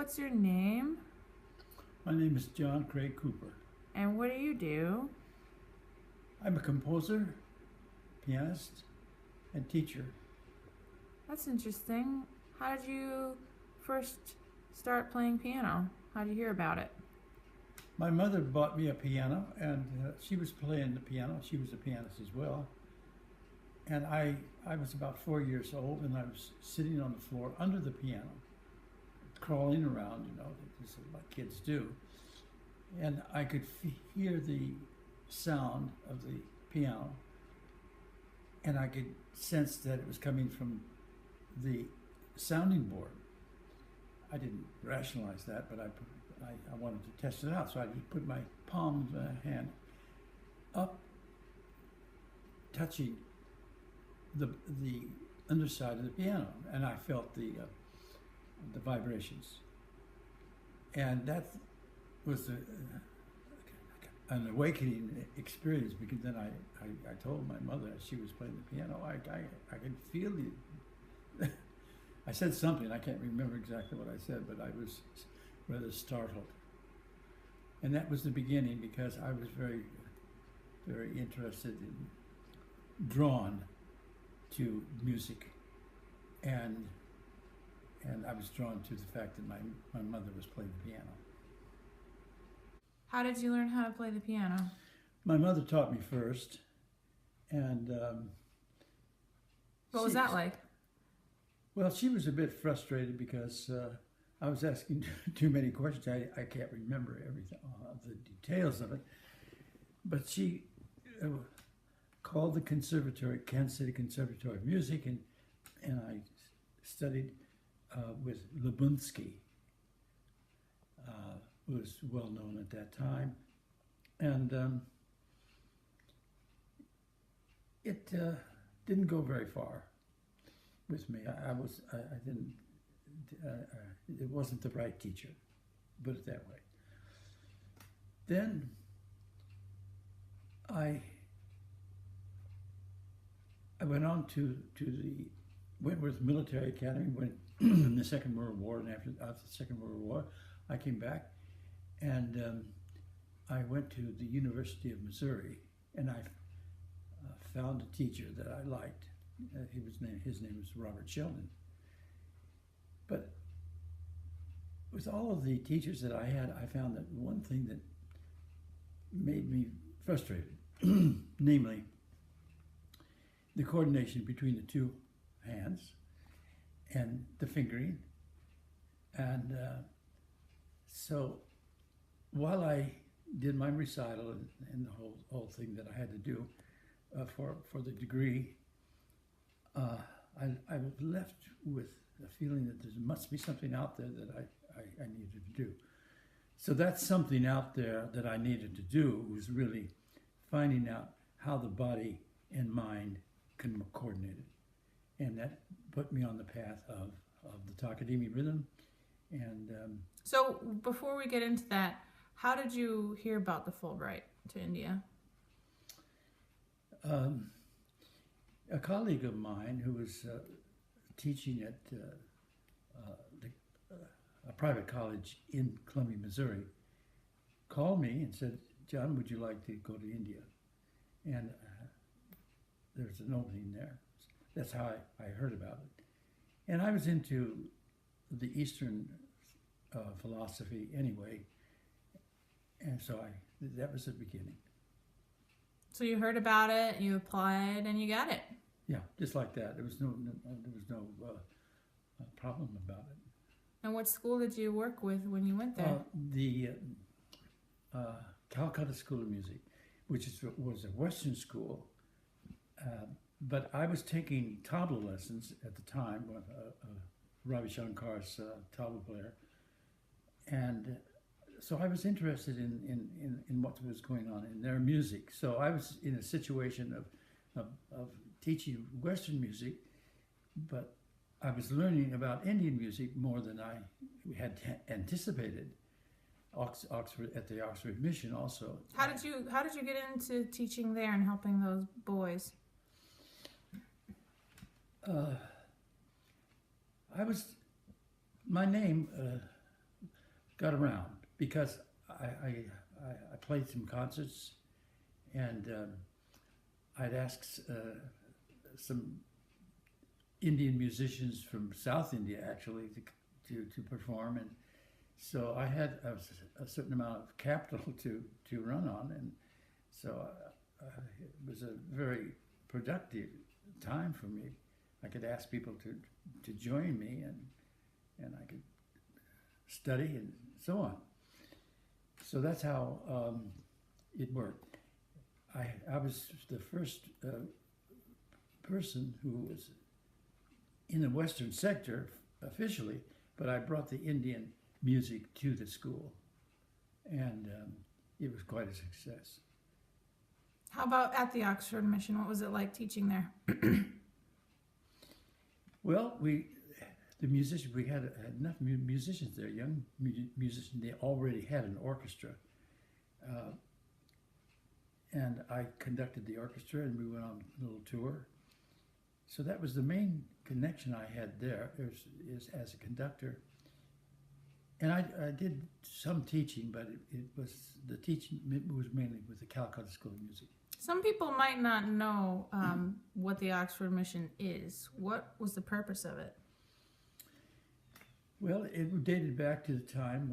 what's your name? My name is John Craig Cooper. And what do you do? I'm a composer, pianist, and teacher. That's interesting. How did you first start playing piano? How did you hear about it? My mother bought me a piano, and she was playing the piano. She was a pianist as well. And I was about 4 years old, and I was sitting on the floor under the piano, crawling around, this is what kids do. And I could hear the sound of the piano, and I could sense that it was coming from the sounding board. I didn't rationalize that, but I wanted to test it out. So I put my palm of the hand up, touching the underside of the piano, and I felt the vibrations. And that was an awakening experience, because then I told my mother, as she was playing the piano, I could feel the. I said something, I can't remember exactly what I said, but I was rather startled. And that was the beginning, because I was very, very interested and drawn to music. And I was drawn to the fact that my mother was playing the piano. How did you learn how to play the piano? My mother taught me first, and What was that like? Well, she was a bit frustrated because I was asking too many questions. I can't remember everything, the details of it. But she called the conservatory, Kansas City Conservatory of Music, and I studied with Lubunsky, who was well known at that time. And it didn't go very far with me. I didn't, it wasn't the right teacher, put it that way. Then I went on to the Wentworth Military Academy when in the Second World War, and after the Second World War, I came back, and I went to the University of Missouri, and I found a teacher that I liked. His name was Robert Sheldon. But with all of the teachers that I had, I found that one thing that made me frustrated, namely the coordination between the two hands and the fingering. And so while I did my recital and the whole thing that I had to do for the degree, I was left with a feeling that there must be something out there that I needed to do. So that's something out there that I needed to do, was really finding out how the body and mind can coordinate it. And that put me on the path of the Takadimi rhythm. And So before we get into that, how did you hear about the Fulbright to India? A colleague of mine who was teaching at a private college in Columbia, Missouri, called me and said, "John, would you like to go to India?" And there's an opening there. That's how I heard about it. And I was into the Eastern philosophy anyway, and so that was the beginning. So you heard about it, you applied, and you got it. Yeah, just like that. There was no problem about it. And what school did you work with when you went there? The Calcutta School of Music, which was a Western school, but I was taking tabla lessons at the time with Ravi Shankar's tabla player, and so I was interested in what was going on in their music. So I was in a situation of teaching Western music, but I was learning about Indian music more than I had anticipated. Oxford, at the Oxford Mission also. How did you get into teaching there and helping those boys? My name got around because I played some concerts, and I'd asked some Indian musicians from South India actually to perform, and so I had a certain amount of capital to run on, and so it was a very productive time for me. I could ask people to join me, and I could study and so on. So that's how it worked. I was the first person who was in the Western sector officially, but I brought the Indian music to the school, and it was quite a success. How about at the Oxford Mission? What was it like teaching there? Well, we had enough musicians there, young musicians. They already had an orchestra, and I conducted the orchestra, and we went on a little tour. So that was the main connection I had there, is as a conductor. And I did some teaching, but the teaching was mainly with the Calcutta School of Music. Some people might not know what the Oxford Mission is. What was the purpose of it? Well, it dated back to the time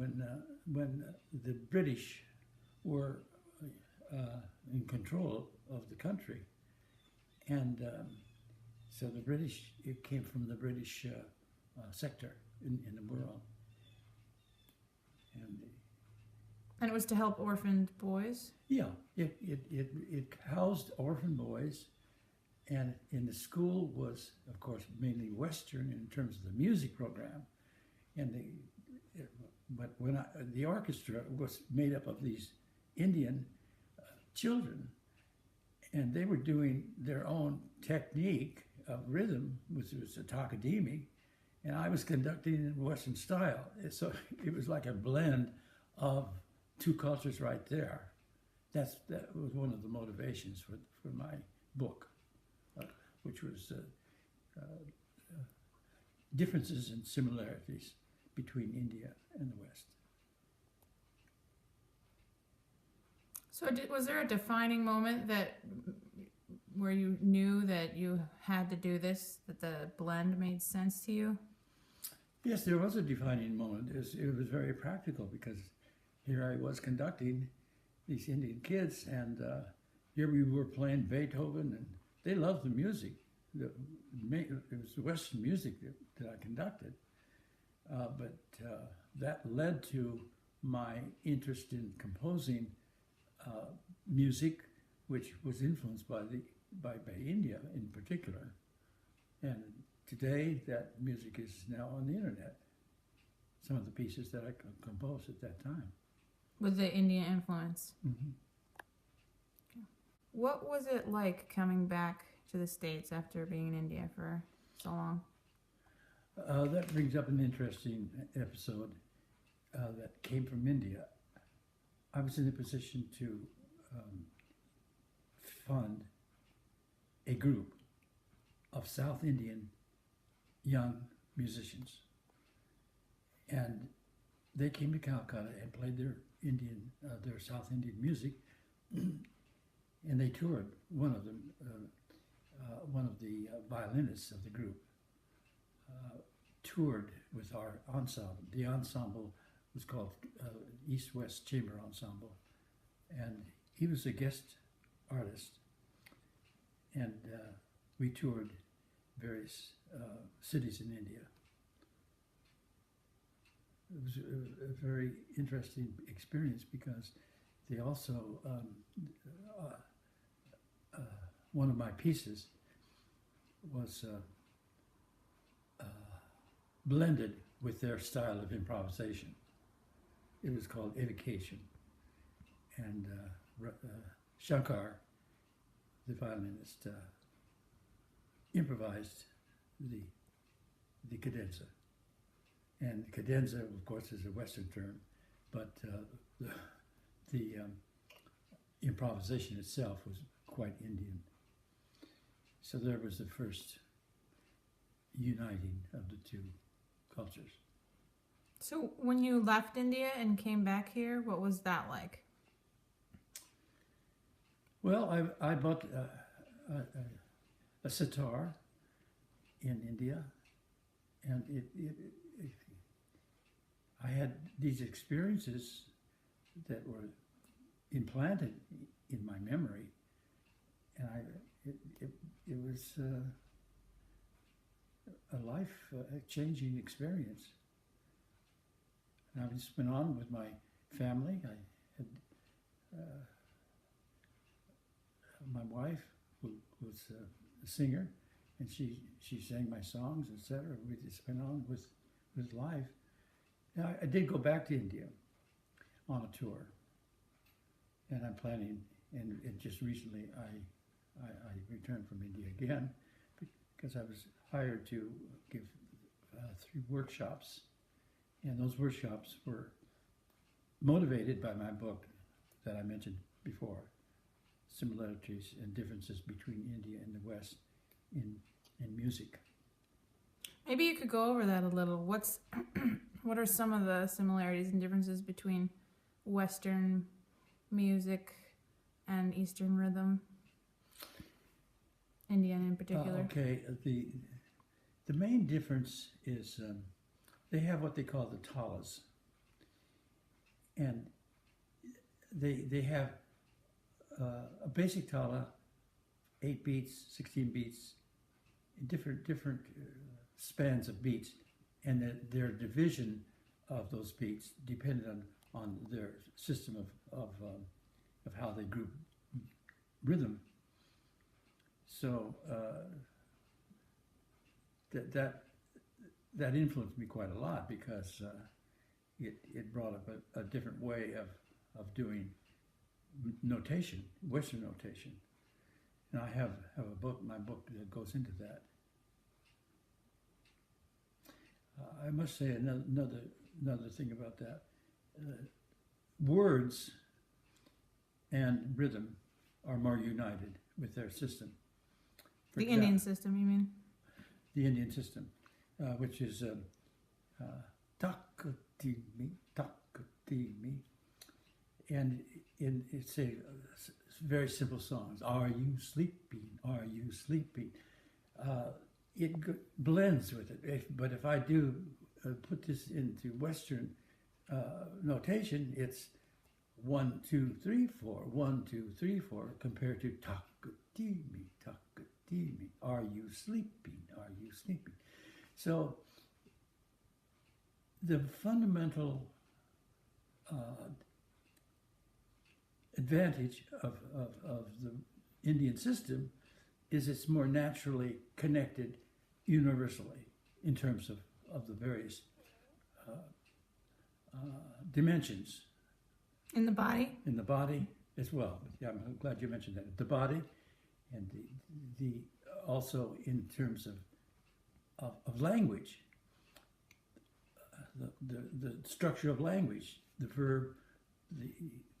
when the British were in control of the country, and so the British, it came from the British sector in the world, And it was to help orphaned boys? yeah, it housed orphan boys, and in the school was, of course, mainly Western in terms of the music program, and but when the orchestra was made up of these Indian children, and they were doing their own technique of rhythm, which was a takadimi, and I was conducting in Western style. So it was like a blend of two cultures right there. That was one of the motivations for my book, which was differences and similarities between India and the West. So was there a defining moment where you knew that you had to do this, that the blend made sense to you? Yes, there was a defining moment. It was very practical because here I was conducting these Indian kids, and here we were playing Beethoven, and they loved the music. It was Western music that I conducted, but that led to my interest in composing music, which was influenced by India in particular. And today, that music is now on the internet. Some of the pieces that I composed at that time. With the Indian influence. Mm-hmm. Okay. What was it like coming back to the States after being in India for so long? That brings up an interesting episode that came from India. I was in a position to fund a group of South Indian young musicians, and they came to Calcutta and played their South Indian music, and they toured. One of them, one of the violinists of the group, toured with our ensemble. The ensemble was called East-West Chamber Ensemble, and he was a guest artist, and we toured various cities in India. It was a very interesting experience because they also, one of my pieces was blended with their style of improvisation. It was called Evocation, and Shankar, the violinist, improvised the cadenza. And cadenza, of course, is a Western term, but the improvisation itself was quite Indian. So there was the first uniting of the two cultures. So when you left India and came back here, what was that like? Well, I bought a sitar in India, and I had these experiences that were implanted in my memory, and it was a life changing experience. And I just went on with my family. I had my wife, who was a singer, and she sang my songs, etc. We just went on with life. Now, I did go back to India on a tour, and I'm planning. And just recently, I returned from India again because I was hired to give 3 workshops, and those workshops were motivated by my book that I mentioned before, Similarities and Differences Between India and the West in Music. Maybe you could go over that a little. What are some of the similarities and differences between Western music and Eastern rhythm? Indian in particular. Okay, the main difference is they have what they call the talas, and they have a basic tala, 8 beats, 16 beats, different spans of beats, and their division of those beats depended on their system of how they group rhythm. So that influenced me quite a lot because it brought up a different way of doing notation, Western notation. And I have my book that goes into that. I must say another thing about that. Words and rhythm are more united with their system. The Indian system, you mean? The Indian system, which is takatimi, takatimi. And it's a very simple songs. Are you sleeping? Are you sleeping? It blends with it. But if I do put this into Western notation, it's 1, 2, 3, 4, 1, 2, 3, 4, compared to takatimi, takatimi. Are you sleeping? Are you sleeping? So the fundamental advantage of the Indian system is it's more naturally connected universally in terms of the various dimensions. In the body? In the body as well. Yeah, I'm glad you mentioned that. The body and the also in terms of language, the structure of language, the verb,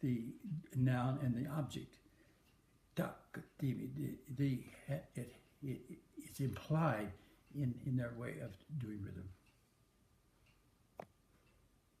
the noun, and the object. It's implied in their way of doing rhythm.